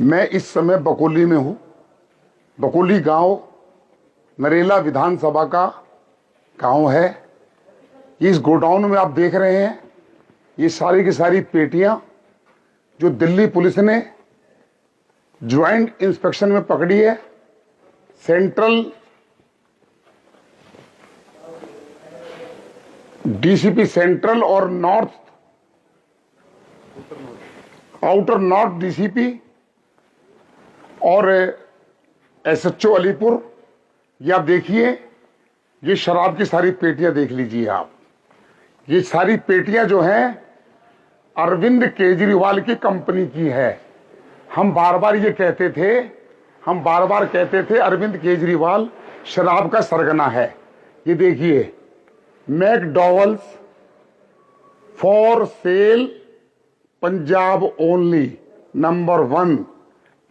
मैं इस समय बकोली में हूँ। बकोली गांव नरेला विधानसभा का गांव है। इस गोडाउन में आप देख रहे हैं ये सारी की सारी पेटियां जो दिल्ली पुलिस ने ज्वाइंट इंस्पेक्शन में पकड़ी है। सेंट्रल डीसीपी सेंट्रल और नॉर्थ आउटर नॉर्थ डीसीपी और एसएचओ अलीपुर, ये आप देखिए, ये शराब की सारी पेटियां देख लीजिए आप। ये सारी पेटियां जो हैं अरविंद केजरीवाल की कंपनी की है। हम बार बार कहते थे अरविंद केजरीवाल शराब का सरगना है। ये देखिए, McDowell's for sale Punjab only number 1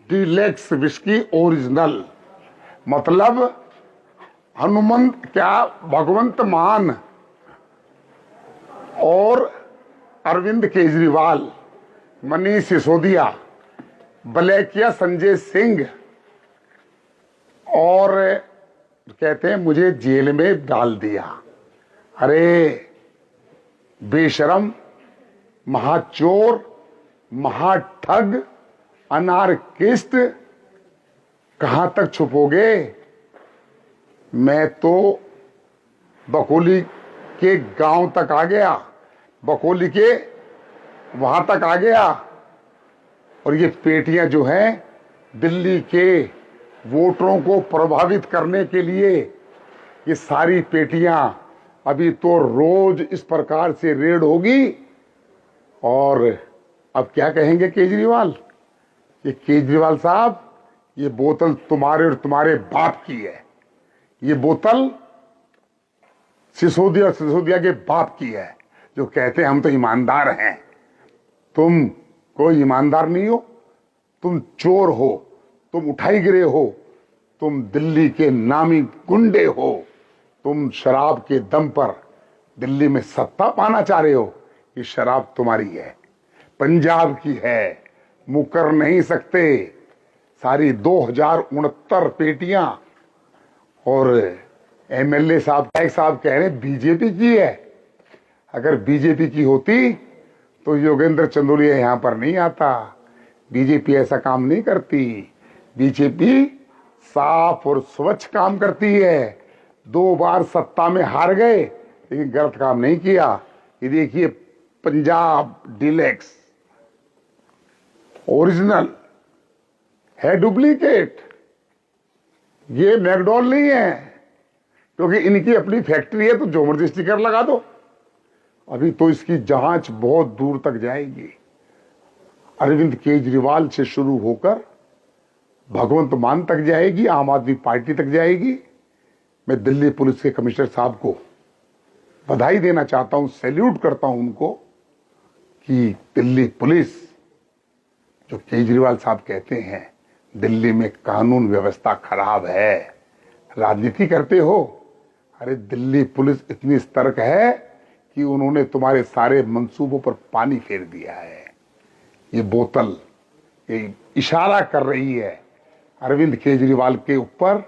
deluxe whisky original. मतलब हनुमंत क्या भगवंत मान और अरविंद केजरीवाल, मनीष सिसोदिया, बलेकिया संजय सिंह और कहते हैं मुझे जेल में डाल दिया। अरे बेशरम, महाचोर, महाठग, अनारकिस्ट, कहां तक छुपोगे? मैं तो बकोली के गांव तक आ गया, बकोली के वहां तक आ गया। और ये पेटियां जो हैं दिल्ली के वोटरों को प्रभावित करने के लिए, ये सारी पेटियां अभी तो रोज इस प्रकार से रेड होगी। और अब क्या कहेंगे केजरीवाल? ये केजरीवाल साहब, ये बोतल तुम्हारे और तुम्हारे बाप की है। ये बोतल सिसोदिया के बाप की है, जो कहते हैं हम तो ईमानदार हैं। तुम कोई ईमानदार नहीं हो, तुम चोर हो, तुम उठाई गिरे हो, तुम दिल्ली के नामी गुंडे हो, तुम शराब के दम पर दिल्ली में सत्ता पाना चाह रहे हो। ये शराब तुम्हारी है, पंजाब की है, मुकर नहीं सकते। सारी 2069 पेटियां। और एमएलए साहब कह रहे हैं बीजेपी की है। अगर बीजेपी की होती तो योगेंद्र चंदोलिया यहां पर नहीं आता। बीजेपी ऐसा काम नहीं करती। बीजेपी साफ और स्वच्छ काम करती है। 2 बार सत्ता में हार गए लेकिन गलत काम नहीं किया। ये देखिए, पंजाब डीलक्स ओरिजिनल है, डुप्लीकेट। ये मैकडॉल नहीं है, क्योंकि इनकी अपनी फैक्ट्री है तो जो मर्जी स्टिकर लगा दो। अभी तो इसकी जांच बहुत दूर तक जाएगी। अरविंद केजरीवाल से शुरू होकर भगवंत मान तक जाएगी, आम आदमी पार्टी तक जाएगी। मैं दिल्ली पुलिस के कमिश्नर साहब को बधाई देना चाहता हूं, सैल्यूट करता हूं उनको कि दिल्ली पुलिस, जो केजरीवाल साहब कहते हैं दिल्ली में कानून व्यवस्था खराब है, राजनीति करते हो। अरे दिल्ली पुलिस इतनी सतर्क है कि उन्होंने तुम्हारे सारे मंसूबों पर पानी फेर दिया है। ये बोतल ये इशारा कर रही है अरविंद केजरीवाल के ऊपर।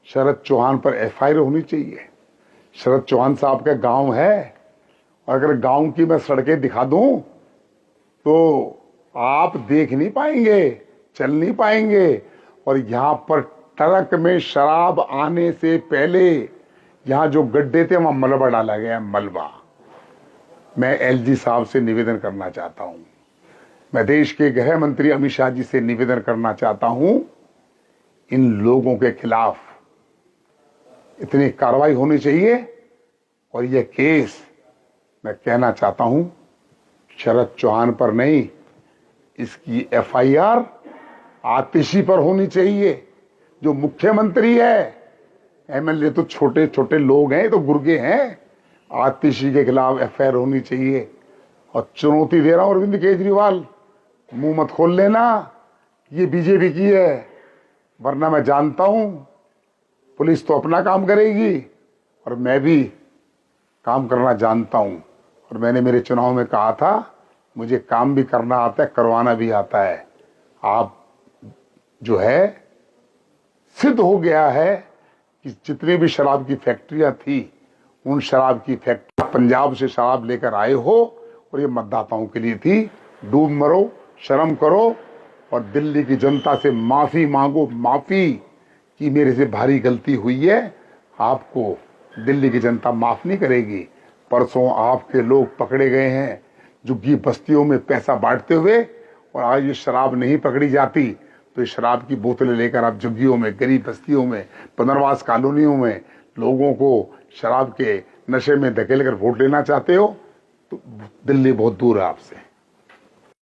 शरद चौहान पर एफआईआर होनी चाहिए। शरद चौहान साहब का गांव है, और अगर गांव की मैं सड़कें दिखा दूं तो आप देख नहीं पाएंगे, चल नहीं पाएंगे। और यहां पर ट्रक में शराब आने से पहले यहां जो गड्ढे थे वहां मलबा डाला गया, मलबा। मैं एलजी साहब से निवेदन करना चाहता हूं, मैं देश के गृह मंत्री अमित शाह जी से निवेदन करना चाहता हूं, इन लोगों के खिलाफ इतनी कार्रवाई होनी चाहिए। और यह केस मैं कहना चाहता हूं शरद चौहान पर नहीं, इसकी एफआईआर आतिशी पर होनी चाहिए, जो मुख्यमंत्री है। एमएलए तो छोटे छोटे लोग हैं, तो गुर्गे हैं। आतिशी के खिलाफ एफआईआर होनी चाहिए। और चुनौती दे रहा हूं अरविंद केजरीवाल, मुंह मत खोल लेना ये बीजेपी की है, वरना मैं जानता हूं पुलिस तो अपना काम करेगी और मैं भी काम करना जानता हूं। और मैंने मेरे चुनाव में कहा था मुझे काम भी करना आता है, करवाना भी आता है। आप जो है सिद्ध हो गया है कि जितने भी शराब की फैक्ट्रियां थी, उन शराब की फैक्ट्री पंजाब से शराब लेकर आए हो और ये मतदाताओं के लिए थी। डूब मरो, शर्म करो और दिल्ली की जनता से माफी मांगो, माफी कि मेरे से भारी गलती हुई है। आपको दिल्ली की जनता माफ नहीं करेगी। परसों आपके लोग पकड़े गए हैं झुग्गी बस्तियों में पैसा बांटते हुए, और आज ये शराब नहीं पकड़ी जाती तो इस शराब की बोतलें लेकर आप झुग्गियों में, गरीब बस्तियों में, पुनर्वास कॉलोनियों में लोगों को शराब के नशे में धकेल कर वोट लेना चाहते हो, तो दिल्ली बहुत दूर है आपसे।